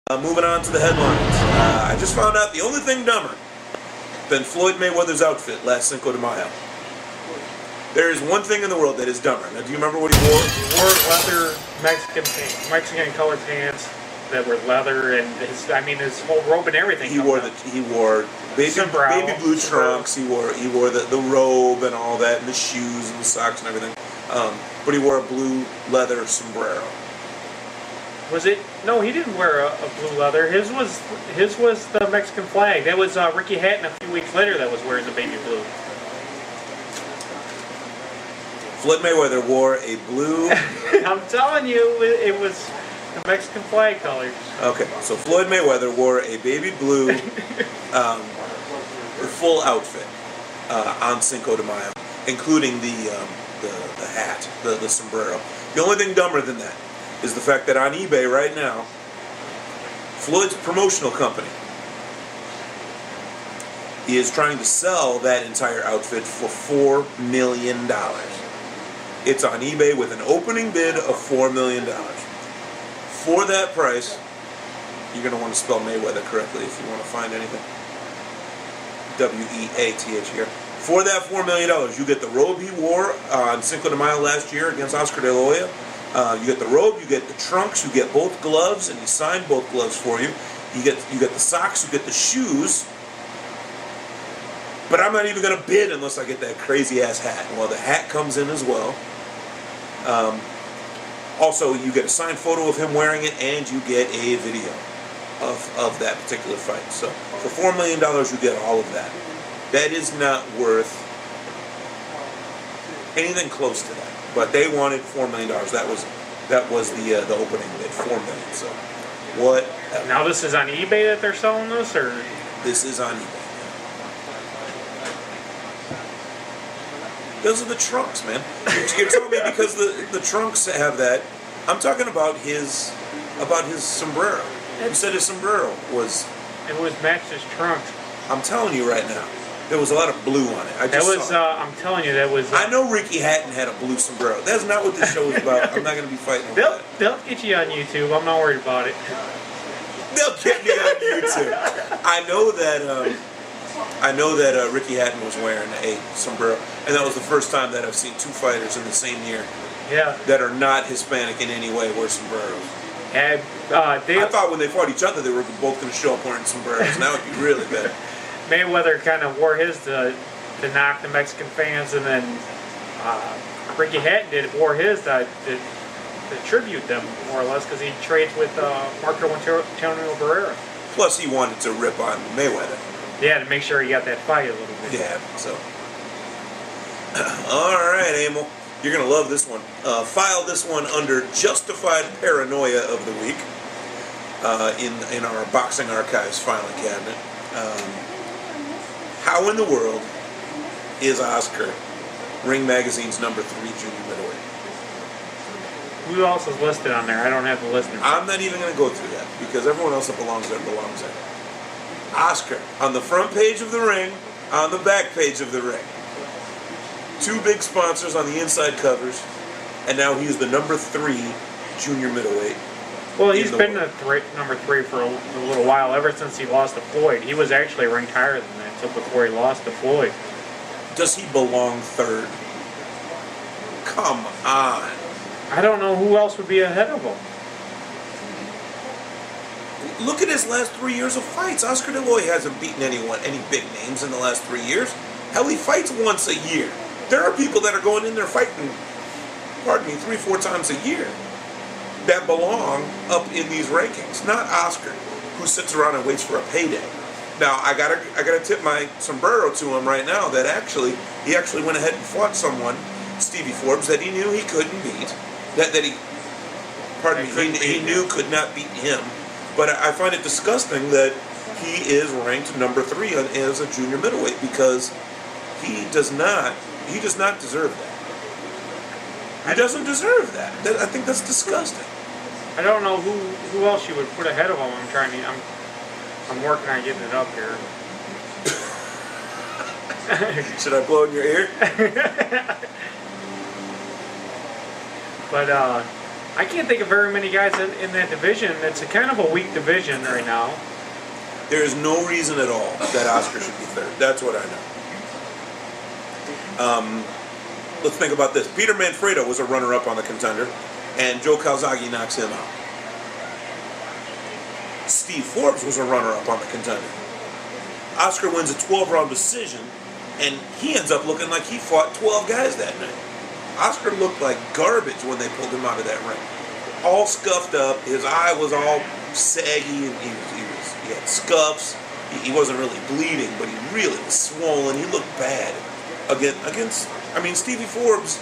Moving on to the headlines. I just found out the only thing dumber than Floyd Mayweather's outfit last Cinco de Mayo. There is one thing in the world that is dumber. Now, do you remember what he wore? He wore leather Mexican colored pants that were leather, and his whole robe and everything. He wore baby blue trunks. He wore the robe and all that, and the shoes and the socks and everything. But he wore a blue leather sombrero. Was it? No, he didn't wear a blue leather. His was the Mexican flag. That was Ricky Hatton a few weeks later that was wearing the baby blue. Floyd Mayweather wore a blue... I'm telling you, it was the Mexican flag colors. Okay, so Floyd Mayweather wore a baby blue full outfit on Cinco de Mayo, including the hat, the sombrero. The only thing dumber than that is the fact that on eBay right now, Floyd's promotional company is trying to sell that entire outfit for $4 million. It's on eBay with an opening bid of $4 million. For that price, you're going to want to spell Mayweather correctly if you want to find anything. W-E-A-T-H here. For that $4 million, you get the robe he wore on Cinco de Mayo last year against Oscar De La Hoya. You get the robe, you get the trunks, you get both gloves, and he signed both gloves for you. You get the socks, you get the shoes. But I'm not even going to bid unless I get that crazy-ass hat. Well, the hat comes in as well. Also, you get a signed photo of him wearing it, and you get a video of that particular fight. So, for $4 million, you get all of that. That is not worth anything close to that. But they wanted $4 million. That was the opening bid, $4 million. So, what? Now this is on eBay that they're selling this, or this is on eBay. Those are the trunks, man. You're telling me because the trunks have that. I'm talking about his sombrero. You said his sombrero was. It was matched his trunks. I'm telling you right now, there was a lot of blue on it. I'm telling you, that was. I know Ricky Hatton had a blue sombrero. That's not what this show is about. I'm not going to be fighting over that. They'll get you on YouTube. I'm not worried about it. They'll get me on YouTube. I know that Ricky Hatton was wearing a sombrero, and that was the first time that I've seen two fighters in the same year that are not Hispanic in any way wear sombreros. And, I thought when they fought each other, they were both going to show up wearing sombreros. That would be really bad. Mayweather kind of wore his to knock the Mexican fans, and then Ricky Hatton wore his to tribute them, more or less, because he trades with Marco Antonio Barrera. Plus, he wanted to rip on Mayweather. Yeah, to make sure he got that fight a little bit. Yeah, so. All right, Emil. You're going to love this one. File this one under Justified Paranoia of the Week in our Boxing Archives filing cabinet. How in the world is Oscar Ring Magazine's #3 junior middleweight? Who else is listed on there? I don't have the list. I'm not even going to go through that because everyone else that belongs there belongs there. Oscar, on the front page of the ring, on the back page of the ring. Two big sponsors on the inside covers, and now he's the #3 junior middleweight. Well, he's been the #3 for a little while, ever since he lost to Floyd. He was actually ranked higher than that until before he lost to Floyd. Does he belong third? Come on. I don't know who else would be ahead of him. Look at his last 3 years of fights. Oscar De La Hoya hasn't beaten any big names in the last 3 years. Hell, he fights once a year. There are people that are going in there fighting, 3-4 times a year that belong up in these rankings. Not Oscar, who sits around and waits for a payday. Now, I gotta tip my sombrero to him right now that he actually went ahead and fought someone, Stevie Forbes, that he knew he couldn't beat. He knew could not beat him. But I find it disgusting that he is ranked #3 as a junior middleweight because he does not deserve that. He doesn't deserve that. I think that's disgusting. I don't know who else you would put ahead of him. I'm working on getting it up here. Should I blow in your ear? But I can't think of very many guys in that division. It's a kind of a weak division right now. There is no reason at all that Oscar should be third. That's what I know. Let's think about this. Peter Manfredo was a runner-up on the Contender, and Joe Calzaghe knocks him out. Steve Forbes was a runner-up on the Contender. Oscar wins a 12-round decision, and he ends up looking like he fought 12 guys that night. Oscar looked like garbage when they pulled him out of that ring. All scuffed up, his eye was all saggy, and he had scuffs. He wasn't really bleeding, but he really was swollen. He looked bad. Against Stevie Forbes,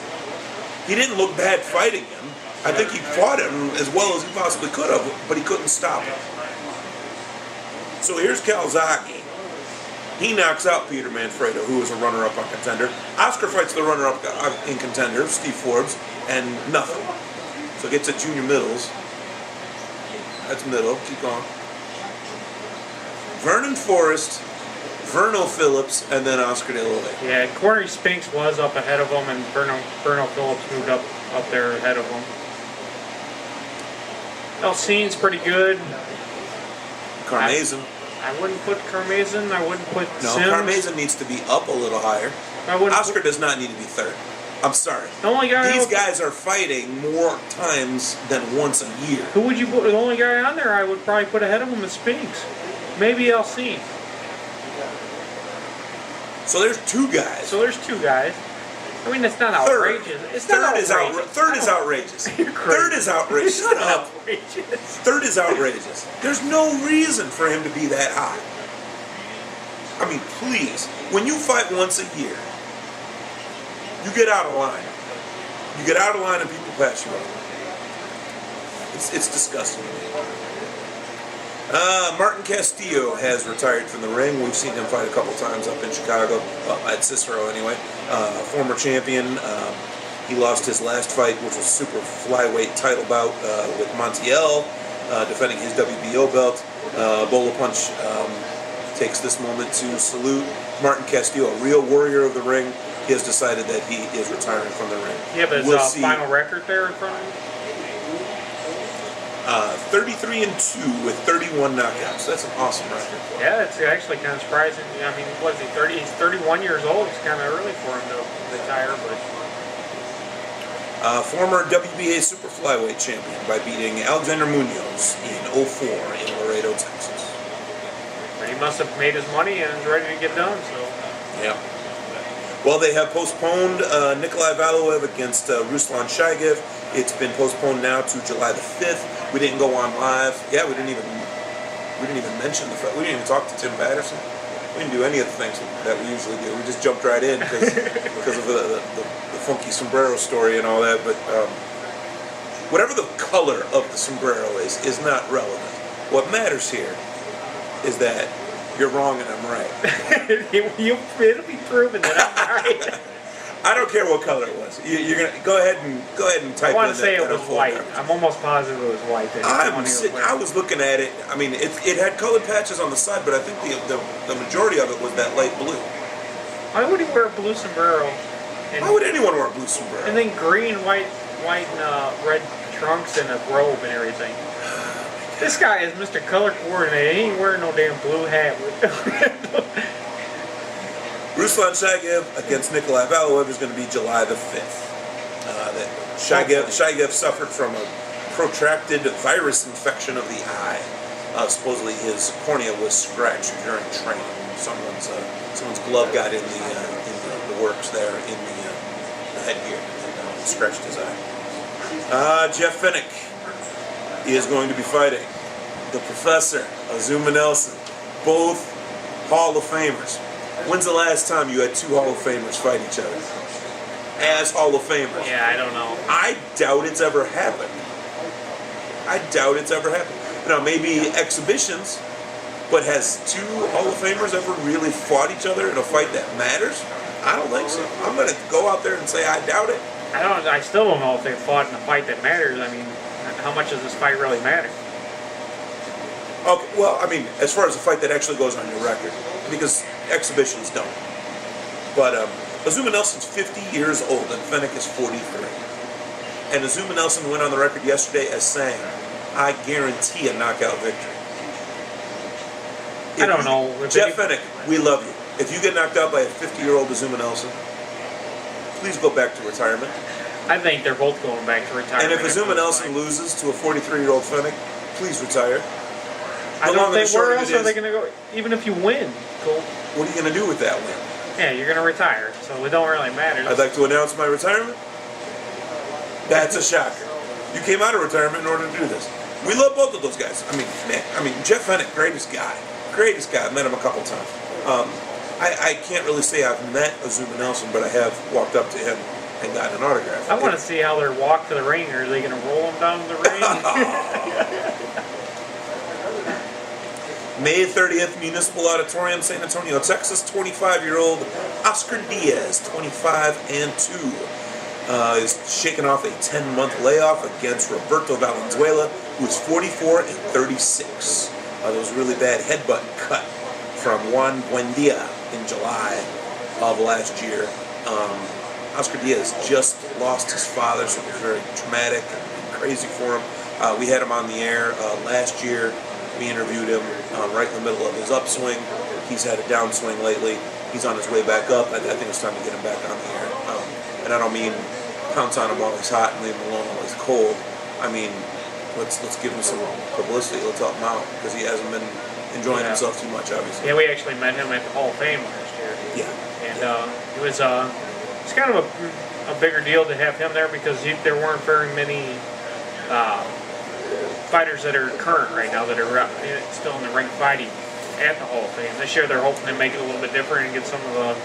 he didn't look bad fighting him. I think he fought him as well as he possibly could have, but he couldn't stop him. So here's Calzaghe. He knocks out Peter Manfredo, who was a runner-up on Contender. Oscar fights the runner-up in Contender, Steve Forbes, and nothing. So gets at junior middles. That's middle. Keep going. Vernon Forrest, Verno Phillips, and then Oscar De La Hoya. Yeah, Corey Spinks was up ahead of him, and Verno Phillips moved up there ahead of him. Elcine's pretty good. Carmazin. I wouldn't put Carmazin. I wouldn't put Sims. Carmazin needs to be up a little higher. Oscar does not need to be third. I'm sorry. The only guy These guys are fighting more times than once a year. Who would you put? The only guy on there I would probably put ahead of him is Spinks. Maybe Elcine. So there's two guys. I mean, it's not outrageous. Third is outrageous. Third is outrageous. Shut up. Third is outrageous. There's no reason for him to be that high. I mean, please. When you fight once a year, you get out of line. You get out of line and people pass you up. It's disgusting to me. Martin Castillo has retired from the ring. We've seen him fight a couple times up in Chicago, at Cicero anyway. Former champion. He lost his last fight, which was super flyweight title bout with Montiel, defending his WBO belt. Bolo Punch takes this moment to salute Martin Castillo, a real warrior of the ring. He has decided that he is retiring from the ring. Yeah, but his final record there in front of him? 33-2 with 31 knockouts. That's an awesome record. Yeah, it's actually kind of surprising. I mean, what is he, 30? He's 31 years old. It's kind of early for him to retire, but... Former WBA super flyweight champion by beating Alexander Munoz in 2004 in Laredo, Texas. But he must have made his money and is ready to get done, so... Yeah. Well, they have postponed Nikolai Valoev against Ruslan Shaigev. It's been postponed now to July the 5th. We didn't go on live. Yeah, we didn't even mention the fact. We didn't even talk to Tim Patterson. We didn't do any of the things that we usually do. We just jumped right in because of the funky sombrero story and all that. But whatever the color of the sombrero is not relevant. What matters here is that you're wrong and I'm right. It'll be proven that I'm right. I don't care what color it was. You're gonna go ahead and type. I want to in say that, it was white. I'm almost positive it was white. I was looking at it. I mean, it had colored patches on the side, but I think the majority of it was that light blue. Why would he wear a blue sombrero? Why would anyone wear a blue sombrero? And then green, white, and red trunks and a robe and everything. This guy is Mr. Color Coordinator. He ain't wearing no damn blue hat. Ruslan Shaigev against Nikolai Valoev is going to be July the 5th. Shaigev suffered from a protracted virus infection of the eye. Supposedly his cornea was scratched during training. Someone's glove got in the works there in the headgear and scratched his eye. Jeff Fennick is going to be fighting the Professor, Azuma Nelson, both Hall of Famers. When's the last time you had two Hall of Famers fight each other? As Hall of Famers. Yeah, I don't know. I doubt it's ever happened. Now, maybe exhibitions, but has two Hall of Famers ever really fought each other in a fight that matters? I don't think so. I'm going to go out there and say I doubt it. I still don't know if they fought in a fight that matters. I mean, how much does this fight really matter? Okay, well, I mean, as far as a fight that actually goes on your record, because exhibitions don't. But Azuma Nelson's 50 years old and Fennick is 43. And Azuma Nelson went on the record yesterday as saying, "I guarantee a knockout victory." I don't know. Jeff Fennick, we love you. If you get knocked out by a 50-year-old Azuma Nelson, please go back to retirement. I think they're both going back to retirement. And if Azuma Nelson loses to a 43-year-old Fennick, please retire. I don't think where else are they going to go? Even if you win, cool. What are you going to do with that win? Yeah, you're going to retire, so it don't really matter. I'd like to announce my retirement. That's a shocker. You came out of retirement in order to do this. We love both of those guys. I mean, Jeff Fennick, greatest guy. Greatest guy. I've met him a couple times. I can't really say I've met Azuma Nelson, but I have walked up to him and gotten an autograph. I want to see how their walk to the ring. Are they going to roll him down to the ring? May 30th, Municipal Auditorium, San Antonio, Texas. 25-year-old Oscar Diaz, 25-2, is shaking off a 10-month layoff against Roberto Valenzuela, who is 44-36. There was a really bad headbutt cut from Juan Buendia in July of last year. Oscar Diaz just lost his father, so it was very traumatic and crazy for him. We had him on the air last year. We interviewed him right in the middle of his upswing. He's had a downswing lately. He's on his way back up. I think it's time to get him back on the air. And I don't mean pounce on him while he's hot and leave him alone while he's cold. I mean, let's give him some publicity. Let's help him out because he hasn't been enjoying himself too much, obviously. Yeah, we actually met him at the Hall of Fame last year. Yeah. And it was it's kind of a bigger deal to have him there because there weren't very many fighters that are current right now that are still in the ring fighting at the Hall of Fame. This year they're hoping to make it a little bit different and get some of the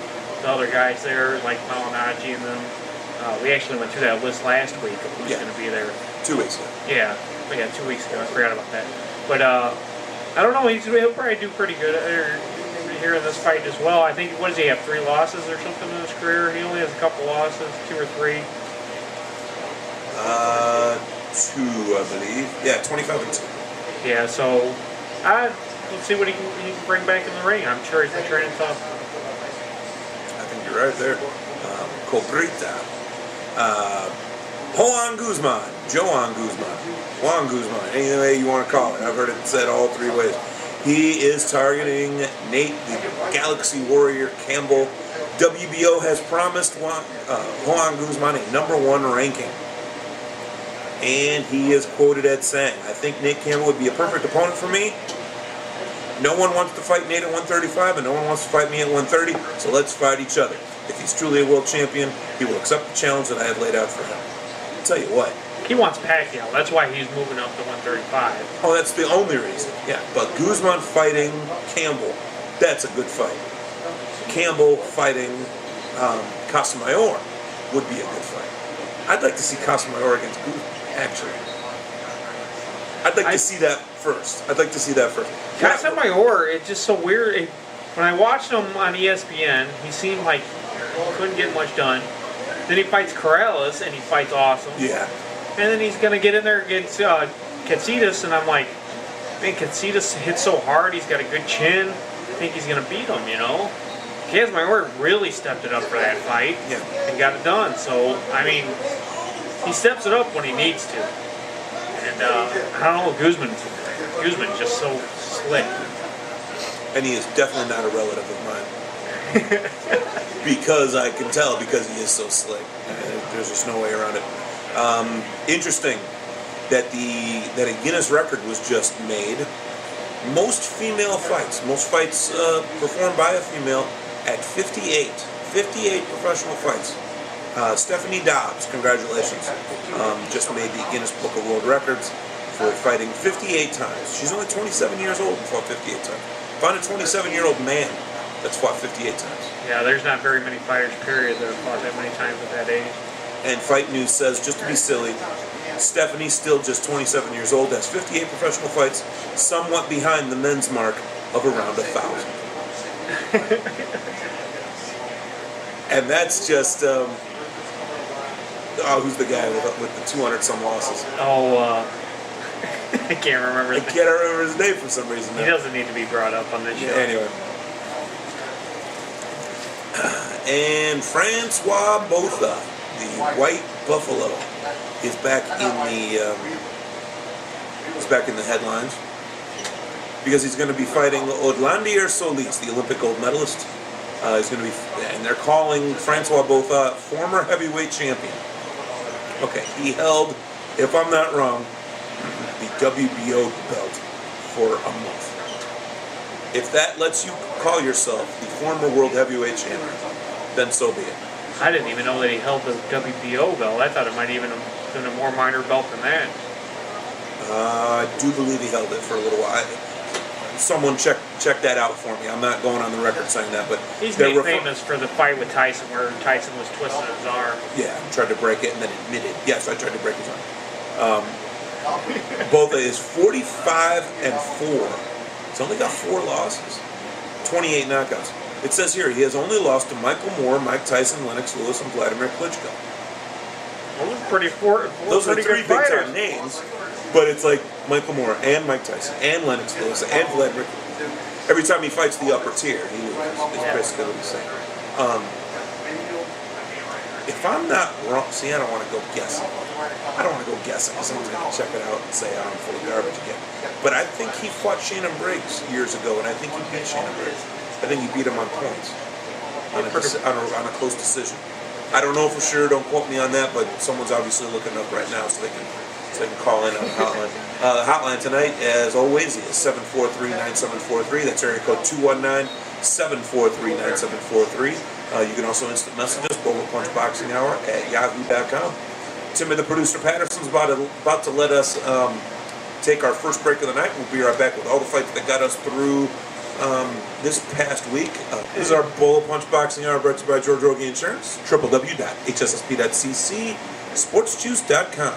other guys there, like Malinaji and them. We actually went through that list last week of who's going to be there. 2 weeks ago. Yeah, 2 weeks ago. I forgot about that. But I don't know. He'll probably do pretty good here in this fight as well. I think, what does he have, 3 losses or something in his career? He only has a couple losses, 2 or 3. 2, I believe. Yeah, 25-2. Yeah, so let's see what he can bring back in the ring. I'm sure he's been training tough. I think you're right there. Cobrita. Joan Guzman. Juan Guzman. Any way you want to call it. I've heard it said all 3 ways. He is targeting Nate, the Galaxy Warrior Campbell. WBO has promised Juan Guzman a #1 ranking. And he is quoted as saying, "I think Nate Campbell would be a perfect opponent for me. No one wants to fight Nate at 135, and no one wants to fight me at 130, so let's fight each other. If he's truly a world champion, he will accept the challenge that I have laid out for him." I'll tell you what. He wants Pacquiao. That's why he's moving up to 135. Oh, that's the only reason. Yeah, but Guzman fighting Campbell, that's a good fight. Campbell fighting Casamayor would be a good fight. I'd like to see Casamayor against Guzman, actually. I'd like to see that first. Casamayor, it's just so weird. When I watched him on ESPN, he seemed like he couldn't get much done. Then he fights Corrales, and he fights awesome. Yeah. And then he's going to get in there against Katsidas, and I'm like, man, Katsidas hits so hard. He's got a good chin. I think he's going to beat him, you know? Casamayor really stepped it up for that fight and got it done. So, I mean, he steps it up when he needs to. And I don't know, Guzman's just so slick. And he is definitely not a relative of mine. Because I can tell, because he is so slick. There's just no way around it. Interesting that a Guinness record was just made. Most fights performed by a female at 58 professional fights. Stephanie Dobbs, congratulations, just made the Guinness Book of World Records for fighting 58 times. She's only 27 years old and fought 58 times. Find a 27-year-old man that's fought 58 times. Yeah, there's not very many fighters, period, that have fought that many times at that age. And Fight News says, just to be silly, Stephanie's still just 27 years old, has 58 professional fights, somewhat behind the men's mark of around 1,000. And that's just, who's the guy with the 200-some losses? I can't remember. I can't remember his name for some reason. He doesn't need to be brought up on this show. Anyway. And Francois Botha, the White Buffalo, is back in the headlines because he's going to be fighting Odlandier Solis, the Olympic gold medalist. He's going to be, and they're calling Francois Botha former heavyweight champion. Okay, he held, if I'm not wrong, the WBO belt for a month. If that lets you call yourself the former world heavyweight champion, then so be it. I didn't even know that he held the WBO belt. I thought it might even have been a more minor belt than that. I do believe he held it for a little while. Someone check that out for me. I'm not going on the record saying that, but he's made famous for the fight with Tyson, where Tyson was twisting his arm. Yeah, tried to break it and then admitted, yes, I tried to break his arm. Botha is 45-4. He's only got 4 losses, 28 knockouts. It says here he has only lost to Michael Moore, Mike Tyson, Lennox Lewis, and Vladimir Klitschko. Those are pretty Those are 3 good fighters. big-time names, but it's like Michael Moore and Mike Tyson and Lennox Lewis and Vladimir. Every time he fights the upper tier, he loses. It's basically what he's saying. If I'm not wrong, see, I don't want to go guessing. I don't want to go guessing because someone's going to check it out and say I'm full of garbage again. But I think he fought Shannon Briggs years ago, and I think he beat Shannon Briggs. I think he beat him on points, on a close decision. I don't know for sure. Don't quote me on that, but someone's obviously looking up right now, so they can call in on the hotline. The hotline tonight, as always, is 743-9743. That's area code 219-743-9743. You can also instant message us, Bolo Punch Boxing Hour at yahoo.com. Timmy, the producer Patterson's about to let us take our first break of the night. We'll be right back with all the fights that got us through this past week. This is our Bolo Punch Boxing Hour brought to you by George Rogie Insurance, www.hssp.cc, sportsjuice.com.